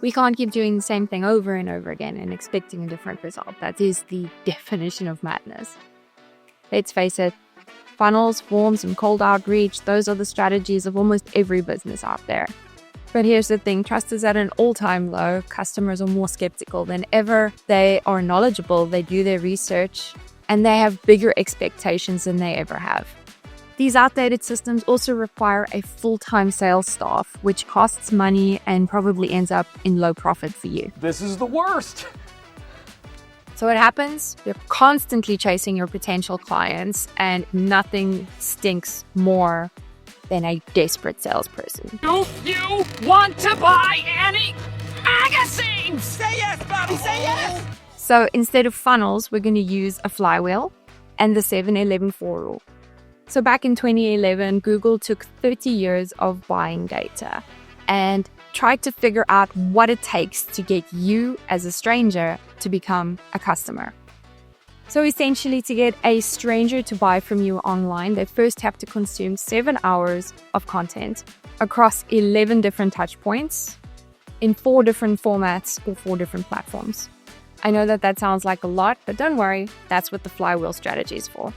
We can't keep doing the same thing over and over again and expecting a different result. That is the definition of madness. Let's face it, funnels, forms, and cold outreach, those are the strategies of almost every business out there. But here's the thing, trust is at an all-time low. Customers are more skeptical than ever. They are knowledgeable, they do their research, and they have bigger expectations than they ever have. These outdated systems also require a full-time sales staff, which costs money and probably ends up in low profit for you. This is the worst. So what happens? You're constantly chasing your potential clients, and nothing stinks more than a desperate salesperson. Do you want to buy any magazines? Say yes, Bobby, say yes! So instead of funnels, we're going to use a flywheel and the 7-11 4 rule. So back in 2011, Google took 30 years of buying data and tried to figure out what it takes to get you as a stranger to become a customer. So essentially, to get a stranger to buy from you online, they first have to consume 7 hours of content across 11 different touch points in 4 different formats or 4 different platforms. I know that sounds like a lot, but don't worry, that's what the flywheel strategy is for.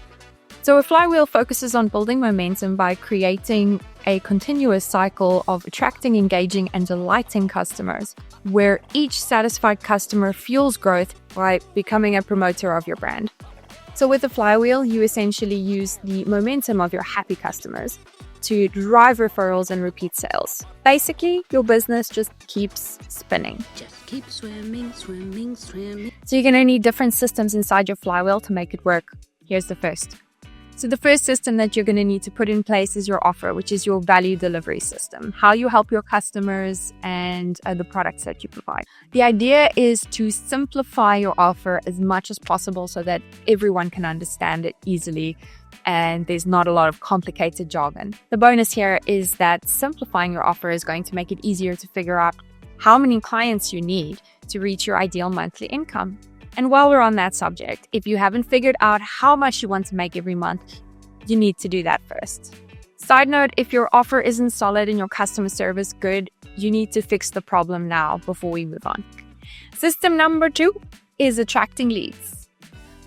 So a flywheel focuses on building momentum by creating a continuous cycle of attracting, engaging, and delighting customers, where each satisfied customer fuels growth by becoming a promoter of your brand. So with the flywheel, you essentially use the momentum of your happy customers to drive referrals and repeat sales. Basically, your business just keeps spinning. Just keep swimming, swimming, swimming. So you're going to need different systems inside your flywheel to make it work. Here's the first. So the first system that you're going to need to put in place is your offer, which is your value delivery system, how you help your customers and the products that you provide. The idea is to simplify your offer as much as possible so that everyone can understand it easily and there's not a lot of complicated jargon. The bonus here is that simplifying your offer is going to make it easier to figure out how many clients you need to reach your ideal monthly income. And while we're on that subject, if you haven't figured out how much you want to make every month, you need to do that first. Side note, if your offer isn't solid and your customer service good, you need to fix the problem now before we move on. System number 2 is attracting leads.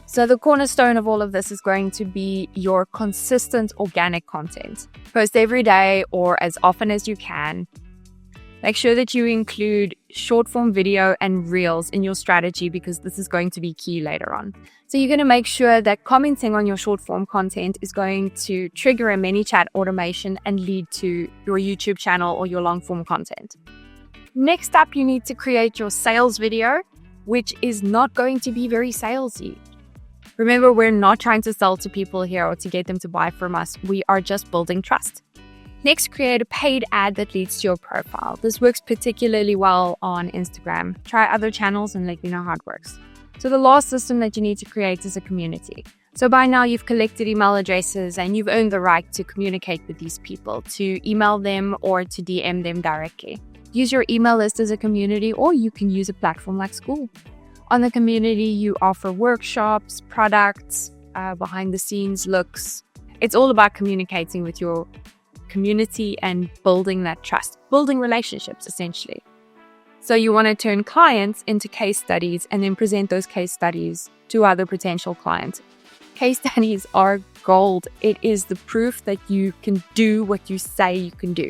So the cornerstone of all of this is going to be your consistent organic content. Post every day or as often as you can. Make sure that you include short form video and reels in your strategy because this is going to be key later on. So you're going to make sure that commenting on your short form content is going to trigger a ManyChat automation and lead to your YouTube channel or your long form content. Next up, you need to create your sales video, which is not going to be very salesy. Remember, we're not trying to sell to people here or to get them to buy from us. We are just building trust. Next, create a paid ad that leads to your profile. This works particularly well on Instagram. Try other channels and let me know how it works. So the last system that you need to create is a community. So by now you've collected email addresses and you've earned the right to communicate with these people, to email them or to DM them directly. Use your email list as a community, or you can use a platform like School. On the community, you offer workshops, products, behind the scenes looks. It's all about communicating with your community and building that trust, building relationships essentially. So you want to turn clients into case studies and then present those case studies to other potential clients. Case studies are gold. It is the proof that you can do what you say you can do.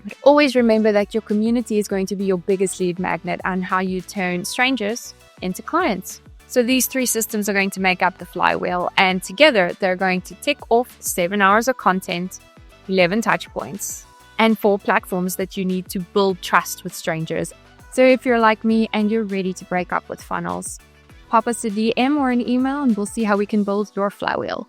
But always remember that your community is going to be your biggest lead magnet and how you turn strangers into clients. So these 3 systems are going to make up the flywheel, and together they're going to tick off 7 hours of content, 11 touch points, and 4 platforms that you need to build trust with strangers. So if you're like me and you're ready to break up with funnels, pop us a DM or an email and we'll see how we can build your flywheel.